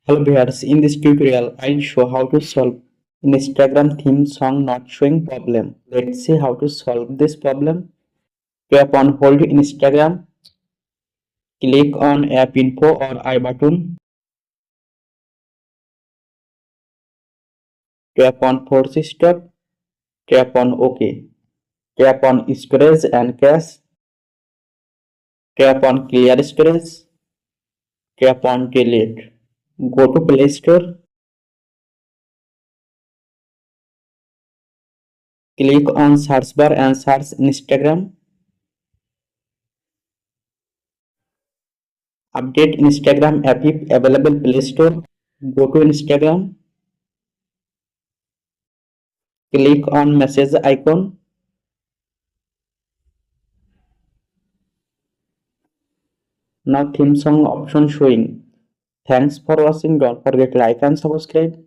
Hello viewers, in this tutorial I'll show how to solve Instagram theme song not showing problem. Let's see how to solve this problem. Tap on hold Instagram, click on app info or I button, tap on force stop, tap on OK, tap on storage and cache, tap on clear storage, tap on delete. Go to Play Store, click on search bar and search Instagram. Update Instagram app if available Play Store. Go to Instagram, click on message icon. Now theme song option showing. Thanks for watching. Don't forget like and subscribe.